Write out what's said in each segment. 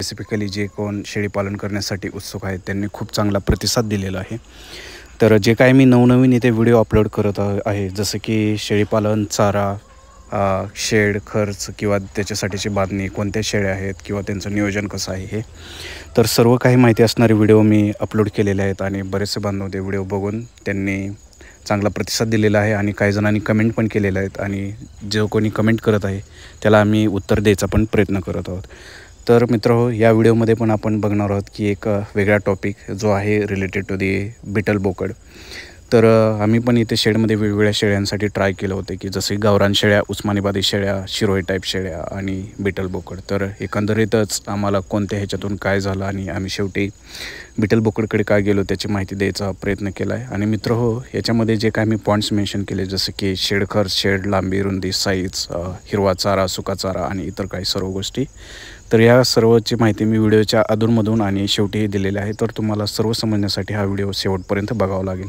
Specifically जे कोण शेळीपालन करण्यासाठी उत्सुक आहेत त्यांनी खूप चांगला प्रतिसाद दिलेला आहे। तर जे काय मी नवनवीन इथे व्हिडिओ अपलोड करत आहे, जसं की शेळीपालन, चारा, शेड खर्च किंवा त्याच्यासाठीची बांधणी, कोणत्या शेळ्या आहेत किंवा त्यांचं नियोजन कसं आहे, हे तर सर्व काही माहिती असणारे व्हिडिओ मी अपलोड केलेले आहेत आणि बरेचसे बांधव ते व्हिडिओ बघून त्यांनी चांगला प्रतिसाद दिलेला आहे आणि काही जणांनी कमेंट पण केलेले आहेत आणि जो कोणी कमेंट करत आहे त्याला आम्ही उत्तर द्यायचा पण प्रयत्न करत आहोत। तर मित्रहो, या व्हिडिओमध्ये पण आपण बघणार आहोत की एक वेगळा टॉपिक जो आहे रिलेटेड टू दी बिटल बोकड। तर आम्ही पण इथे शेडमध्ये वेगवेगळ्या शेळ्यांसाठी ट्राय केलं होतं की जसे गावरान शेळ्या, उस्मानाबादी शेळ्या, शिरोई टाईप शेळ्या आणि बिटल बोकड। तर एकंदरीतच आम्हाला कोणत्या ह्याच्यातून काय झालं आणि आम्ही शेवटी बिटल बोकडकडे काय गेलो त्याची माहिती द्यायचा प्रयत्न केला आहे। आणि मित्रहो, याच्यामध्ये जे काय मी पॉईंट्स मेन्शन केले जसं की शेड खर्च, शेड लांबी, रुंदी, साईज, हिरवा चारा, सुका चारा आणि इतर काही सर्व गोष्टी, तर या सर्वची माहिती मी व्हिडिओच्या अधूनमधून आणि शेवटीही दिलेली आहे। तर तुम्हाला सर्व समजण्यासाठी हा व्हिडिओ शेवटपर्यंत बघावा लागेल।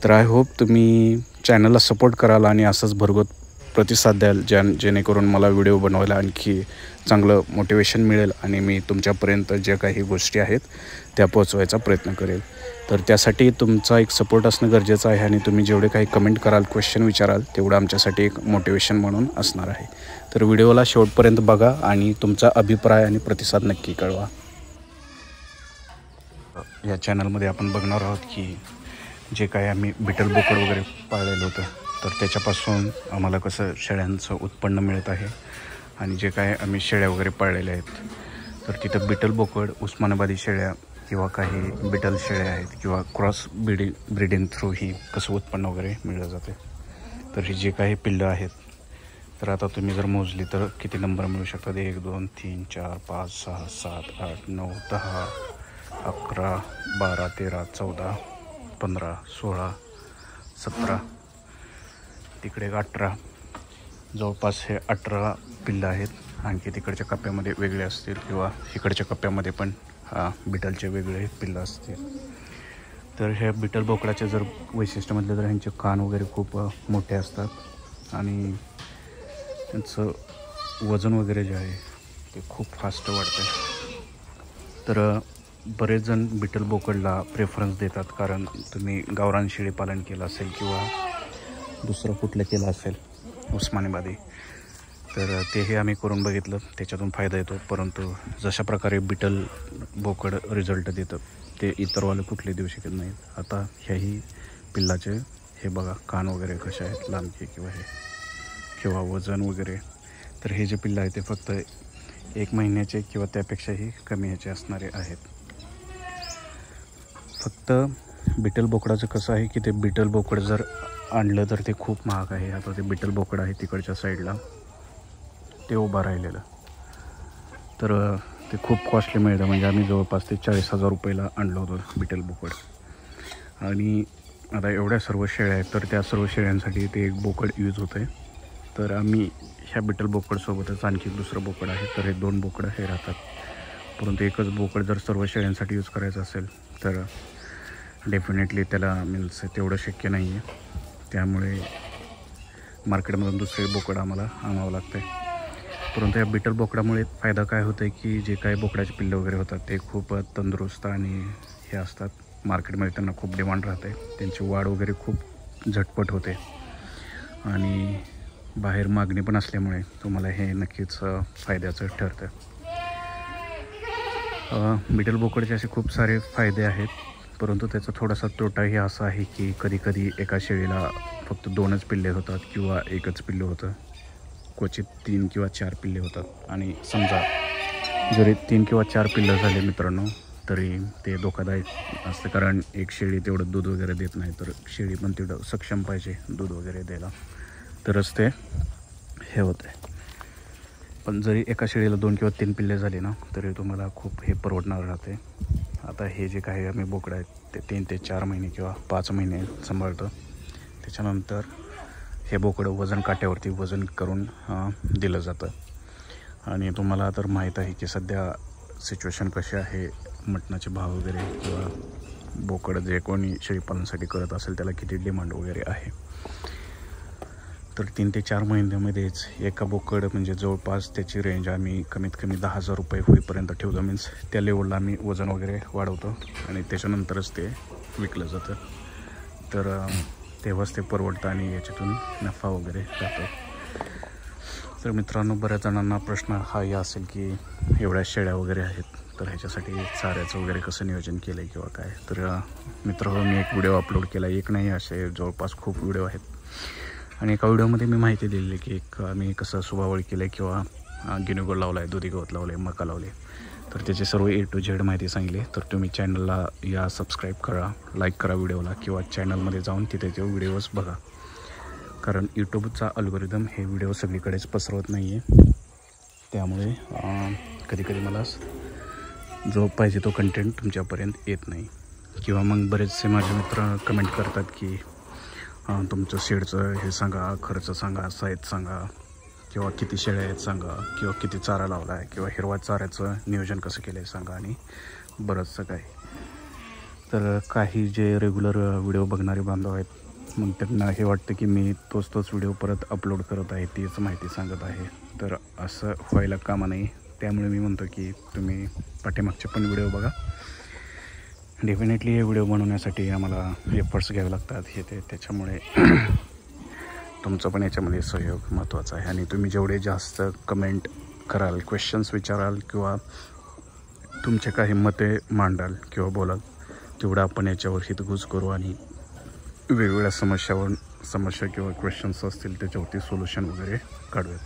तर आय होप तुम्ही चॅनलला सपोर्ट कराल आणि असंच भरघोस प्रतिसाद द्याल जेणेकरून मला व्हिडिओ बनवायला आणखी चांगलं मोटिवेशन मिळेल आणि मी तुमच्यापर्यंत ज्या काही गोष्टी आहेत त्या पोहोचवायचा प्रयत्न करेल। तर त्यासाठी तुमचा एक सपोर्ट असणं गरजेचं आहे आणि तुम्ही जेवढे काही कमेंट कराल, क्वेश्चन विचाराल, तेवढं आमच्यासाठी एक मोटिवेशन म्हणून असणार आहे। तर व्हिडिओला शेवटपर्यंत बघा आणि तुमचा अभिप्राय आणि प्रतिसाद नक्की कळवा। या चॅनलमध्ये आपण बघणार आहोत की जे काय आम्ही बिटल बोकड वगैरे पाळलेलं होतं तर त्याच्यापासून आम्हाला कसं शेळ्यांचं उत्पन्न मिळत आहे आणि जे काय आम्ही शेळ्या वगैरे पाळलेल्या आहेत तर तिथं बिटल बोकड, उस्मानाबादी शेळ्या किंवा काही बिटल शेळ्या आहेत किंवा क्रॉस ब्रीडिंग थ्रू ही कसं उत्पन्न वगैरे मिळलं जाते। तर ही जे काही पिल्लं आहेत तर आता तुम्ही जर मोजली तर किती नंबर मिळू शकतात, 1 2 3 4 5 6 7 8 9 10 11 12 13 14 15 16 17 तिकडे 18, जवळपास हे 18 पिल्लं आहेत। आणखी तिकडच्या कप्प्यामध्ये वेगळे असतील किंवा इकडच्या कप्प्यामध्ये पण बिटलचे वेगळे पिल्लं असतील। तर ह्या बिटल बोकडाचे जर वैशिष्ट्य म्हटलं तर ह्यांचे कान वगैरे खूप मोठे असतात आणि त्यांचं वजन वगैरे जे आहे ते खूप फास्ट वाढतं। तर बरेच जण बिटल बोकडला प्रेफरन्स देतात कारण तुम्ही गावरान शेळी पालन केलं असेल किंवा दुसरं कुठलं केलं असेल उस्मानाबादी, तर तेही आम्ही करून बघितलं, त्याच्यातून फायदा येतो। परंतु जशा प्रकारे बिटल बोकड रिझल्ट देतं ते इतरवाले कुठले देऊ शकत नाहीत। आता ह्याही पिल्लाचे हे बघा कान वगैरे कसे आहेत, लांबी किंवा वजन वगैरे। तर हे जे पिल्लं आहे ते फक्त 1 महिन्याचे किंवा त्यापेक्षाही कमी ह्याचे असणारे आहेत। फक्त बिटल बोकडाचं कसं आहे की ते बिटल बोकड जर आणलं तर ते खूप महाग आहे। आता ते बिटल बोकड आहे तिकडच्या साईडला ते उभं राहिलेलं, तर ते खूप कॉस्टली मिळतं। म्हणजे आम्ही जवळपास ते 40,000 रुपयाला आणलं होतं बिटल बोकड। आणि आता एवढ्या सर्व शेळ्या आहेत तर त्या सर्व शेळ्यांसाठी ते एक बोकड यूज होतं आहे। तर आम्ही ह्या बिटल बोकडसोबतच आणखी दुसरं बोकड आहे, तर हे 2 बोकडं हे राहतात। परंतु एकच बोकड जर सर्व शेळ्यांसाठी यूज करायचं असेल तर डेफिनेटली त्याला मीन्स तेवढं शक्य नाही आहे, त्यामुळे मार्केटमधून दुसरे बोकड आम्हाला आणावं लागतं आहे। परंतु या बिटल बोकडामुळे फायदा काय होतं आहे की जे काही बोकडाचे पिल्लं वगैरे होतात ते खूप तंदुरुस्त आणि हे असतात, मार्केटमध्ये त्यांना खूप डिमांड राहते, त्यांची वाढ वगैरे खूप झटपट होते आणि बाहेर मागणी पण असल्यामुळे तुम्हाला हे नक्कीच फायद्याचं ठरतं। बिटल बोकडचे असे खूप सारे फायदे आहेत, परंतु त्याचा थोडासा तोटाही असा आहे की कधीकधी एका शेळीला फक्त 2च पिल्ले होतात किंवा 1च पिल्लं होतं, क्वचित 3 किंवा 4 पिल्ले होतात। आणि समजा जरी 3 किंवा 4 पिल्लं झाले मित्रांनो तरी ते धोकादायक असतं, कारण एक शेळी तेवढं दूध वगैरे देत नाही, तर शेळी पण तेवढं सक्षम पाहिजे दूध वगैरे द्यायला, तरच ते हे होतं आहे। पण जरी एका शेळीला 2 किंवा 3 पिल्ले झाली ना तरी तुम्हाला खूप हे परवडणार राहते। आता हे जे काही आम्ही बोकडं आहेत ते 3 ते 4 महिने किंवा 5 महिने सांभाळतं, त्याच्यानंतर हे बोकडं वजन काट्यावरती वजन करून दिलं जातं। आणि तुम्हाला तर माहीत आहे की सध्या सिच्युएशन कशी आहे, मटणाचे भाव वगैरे किंवा बोकड जे कोणी शेळीपालनासाठी करत असेल त्याला किती डिमांड वगैरे आहे। तर 3 ते 4 महिन्यामध्येच एका बोकड म्हणजे जवळपास त्याची रेंज आम्ही कमीत कमी 10,000 रुपये होईपर्यंत ठेवतो. मीन्स त्या लेवलला आम्ही वजन वगैरे वाढवतो आणि त्याच्यानंतरच ते विकलं जातं. तर तेव्हाच ते परवडतं आणि याच्यातून नफा वगैरे जातो. तर मित्रांनो, बऱ्याच जणांना प्रश्न हाही असेल की एवढ्या शेळ्या वगैरे आहेत, तर ह्याच्यासाठी चाऱ्याचं वगैरे कसं नियोजन केलं आहे किंवा काय. तर मित्रांनो, मी एक व्हिडिओ अपलोड केला, एक नाही असे जवळपास खूप व्हिडिओ आहेत. आणि एका व्हिडिओमध्ये मी माहिती दिलेली की मी कसं सुबावळ केलं आहे किंवा गिनीगोड लावला आहे, दुधी गवत लावले, मका लावले. तर त्याची सर्व A to Z माहिती सांगली. तर तुम्ही चॅनलला या सबस्क्राईब करा, लाईक करा व्हिडिओला किंवा चॅनलमध्ये जाऊन तिथे ते व्हिडिओज बघा. कारण यूट्यूबचा अल्गोरिदम हे व्हिडिओ सगळीकडेच पसरवत नाही आहे. त्यामुळे कधीकधी मला जो पाहिजे तो कंटेंट तुमच्यापर्यंत येत नाही. किंवा मग बरेचसे माझे मित्र कमेंट करतात की तुमचं शेडचं हे सांगा, खर्च सांगा, साईज सांगा, किंवा किती शेळ्या आहेत सांगा, किंवा किती चारा लावला आहे, किंवा हिरवा चाऱ्याचं नियोजन कसं केलं आहे सांगा, आणि बरंचसं काही. तर काही जे रेग्युलर व्हिडिओ बघणारे बांधव आहेत, मग त्यांना हे वाटतं की मी तोच व्हिडिओ परत अपलोड करत आहे, तीच माहिती सांगत आहे. तर असं व्हायला कामा नाही. त्यामुळे मी म्हणतो की तुम्ही पाठीमागचे पण व्हिडिओ बघा. डेफिनेटली हे व्हिडिओ बनवण्यासाठी आम्हाला एफर्ट्स घ्यावे लागतात हे त्याच्यामुळे तुमचं पण याच्यामध्ये सहयोग महत्त्वाचा आहे. आणि तुम्ही जेवढे जास्त कमेंट कराल, क्वेश्चन्स विचाराल किंवा तुमचे काही मते मांडाल किंवा बोलाल, तेवढं आपण याच्यावर हितगुज करू आणि वेगवेगळ्या समस्या किंवा क्वेश्चन्स असतील त्याच्यावरती सोल्युशन वगैरे काढूयात.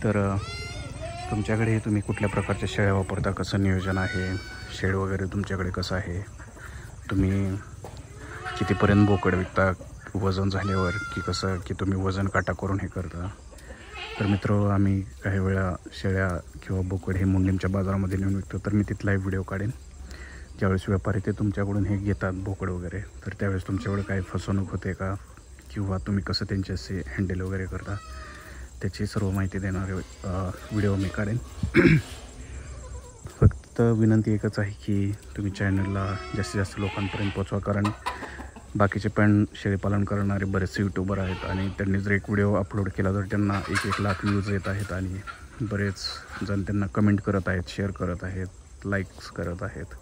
तर तुमच्याकडे तुम्ही कुठल्या प्रकारच्या शेळ्या वापरता, कसं नियोजन आहे, शेड वगैरे तुमच्याकडे कसं आहे, तुम्ही कितीपर्यंत बोकड विकता वजन झाल्यावर, की कसं की तुम्ही वजन काटा करून हे करता. तर मित्र, आम्ही काही वेळा शेळ्या किंवा बोकड हे मुंडीमच्या बाजारामध्ये नेऊन विकतो. तर मी तिथला एक व्हिडिओ काढेन. ज्यावेळेस व्यापारी ते तुमच्याकडून हे घेतात बोकड वगैरे, तर त्यावेळेस तुमच्याकडे काही फसवणूक होते का, किंवा तुम्ही कसं त्यांच्याशी हँडल वगैरे करता, त्याची सर्व माहिती देणारे व्हिडिओ मी काढेन. फक्त विनंती एकच आहे की तुम्ही चॅनलला जास्तीत जास्त लोकांपर्यंत पोचवा. कारण बाकीचे पण शेळीपालन करणारे बरेचसे यूट्यूबर आहेत आणि त्यांनी जर एक व्हिडिओ अपलोड केला तर त्यांना 1 लाख व्ह्यूज येत आहेत आणि बरेच जण त्यांना कमेंट करत आहेत, शेअर करत आहेत, लाईक्स करत आहेत.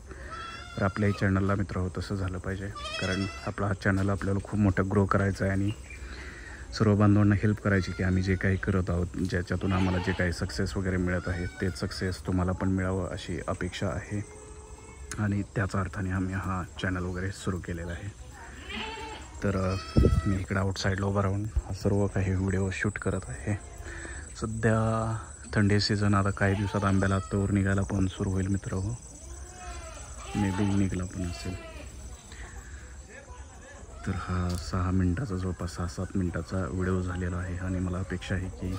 तर आपल्याही चॅनलला मित्र तसं झालं पाहिजे. कारण आपला हा चॅनल आपल्याला खूप मोठं ग्रो करायचं आहे आणि सर्व बांधवांना हेल्प करायची की आम्ही जे काही करत आहोत, ज्याच्यातून आम्हाला जे काही सक्सेस वगैरे मिळत आहे तेच सक्सेस तुम्हाला पण मिळावं अशी अपेक्षा आहे. आणि त्याच अर्थाने आम्ही हा चॅनल वगैरे सुरू केलेला आहे. तर मी इकडं आउटसाईडला उभा राहून हा सर्व काही व्हिडिओ शूट करत आहे. सध्या थंडी सीझन, आता काही दिवसात आंब्याला तोर निघायला पण सुरू होईल मित्र. हो, मे बी निघाला पण असेल. तर हा 6 मिनटाचा, जवळपास 6-7 मिनटाचा व्हिडिओ झालेला आहे आणि मला अपेक्षा आहे की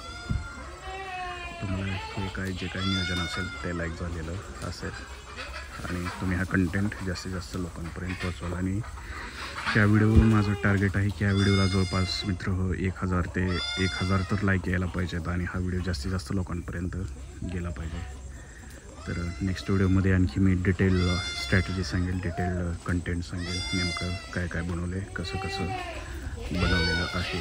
तुम्हाला हे जे काही नियोजन असेल ते लाईक झालेलं असेल आणि तुम्ही हा कंटेंट जास्तीत जास्त लोकांपर्यंत पोहोचवाल. आणि त्या व्हिडिओवर माझं टार्गेट आहे की या व्हिडिओला जवळपास मित्र 1000 ते 1000 तर लाईक यायला पाहिजेत आणि हा व्हिडिओ जास्तीत जास्त लोकांपर्यंत गेला पाहिजे. तर नेक्स्ट व्हिडिओमध्ये आणखी मी डिटेल स्ट्रॅटेजी सांगेल, डिटेल कंटेंट सांगेल, नेमकं काय काय बनवले, कसं कसं बनवलेलं आहे.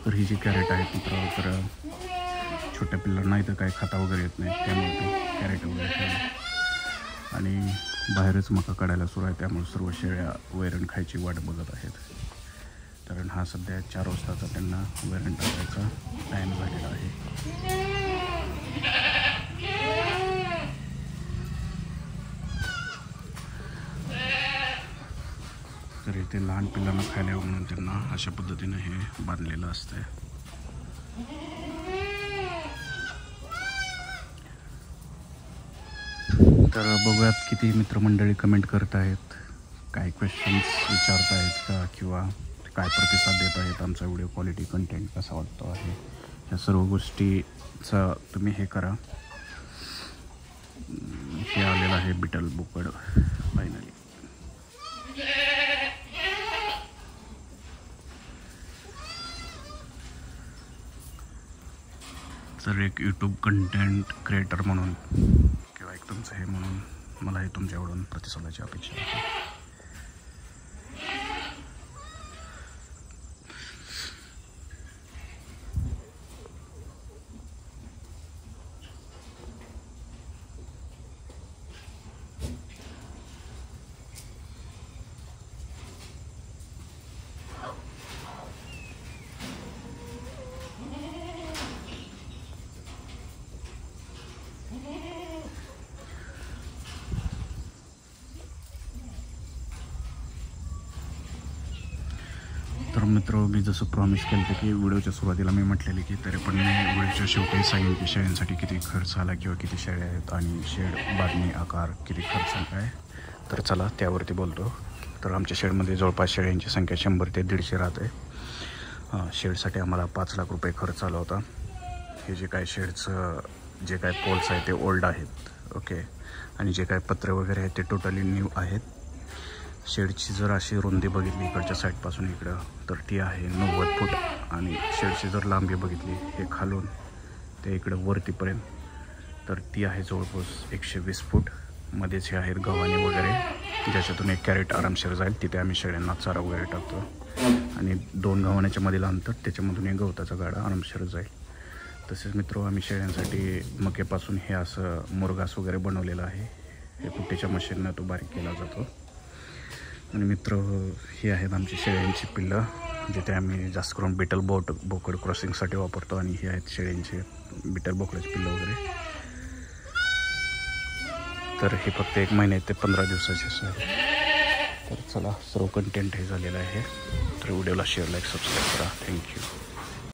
तर ही जी कॅरेट आहेत मित्र, तर छोट्या पिल्लांना इथं काय खाता वगैरे येत नाही, त्यामुळे ते कॅरेट वगैरे ठेवलं. आणि बाहेरच मका काढायला सुरू आहे, त्यामुळे सर्व शेळ्या वैरण खायची वाट बघत आहेत. कारण हा सध्या 4 वाजताचा त्यांना वैरण टाकायचा टाईम झालेला आहे. तर इथे लहान पिल्लांना खायला येऊ म्हणून त्यांना अशा पद्धतीने हे बांधलेलं असतंय. तर बघूयात किती मित्रमंडळी कमेंट करत आहेत, काय क्वेश्चन्स विचारत आहेत का, किंवा काय प्रतिसाद देत आहेत, आमचा व्हिडिओ क्वालिटी कंटेंट कसा वाटतो आहे, ह्या सर्व गोष्टीचा तुम्ही हे करा. हे आलेलं आहे बिटल बोकड फायनली. तर एक यूट्यूब कंटेंट क्रिएटर म्हणून किंवा एक तुमचं हे म्हणून मलाही तुमच्याकडून प्रतिसादाची अपेक्षा आहे. तर मित्र, मी जसं प्रॉमिस केलं होतं की व्हिडिओच्या सुरुवातीला मी म्हटलेले की तरी पण मी व्हिडिओच्या शेवटी सांगेन की शेळ्यांसाठी किती खर्च आला किंवा किती शेळ्या आहेत आणि शेड बांधणी आकार किती खर्च आला आहे. तर चला त्यावरती बोलतो. तर आमच्या शेडमध्ये जवळपास शेळ्यांची संख्या 100 ते 150 राहते. शेडसाठी आम्हाला 5 लाख रुपये खर्च आला होता. हे जे काय शेडचं जे काय पोल्स आहेत ते ओल्ड आहेत, ओके, आणि जे काय पत्रे वगैरे आहेत ते टोटली न्यू आहेत. शेडची जर अशी रुंदी बघितली इकडच्या साईडपासून इकडं तर ती आहे 90 फूट आणि शेडची जर लांबी बघितली हे खालून ते इकडं वरतीपर्यंत तर ती आहे जवळपास 120 फूट. मध्येच हे आहेत गव्हाणे वगैरे ज्याच्यातून 1 कॅरेट आरामशीर जाईल. तिथे आम्ही शेळ्यांना चारा वगैरे टाकतो आणि 2 गव्हाण्याच्या मधील अंतर त्याच्यामधून 1 गवताचा गाडा आरामशीर जाईल. तसेच मित्र, आम्ही शेळ्यांसाठी मक्यापासून हे असं मुरघास वगैरे बनवलेलं आहे. हे कुट्टीच्या मशीननं तो बारीक केला जातो. आणि मित्र, हे आहेत आमची शेळ्यांची पिल्लं जिथे आम्ही जास्त करून बिटल बोकड क्रॉसिंगसाठी वापरतो आणि हे आहेत शेळ्यांचे बिटल बोकडाची पिल्लं वगैरे. तर हे फक्त 1 महिने ते 15 दिवसाचे आहे. तर चला, सर्व कंटेंट हे झालेलं आहे. तर व्हिडिओला शेअर, लाईक, सबस्क्राईब करा. थँक्यू.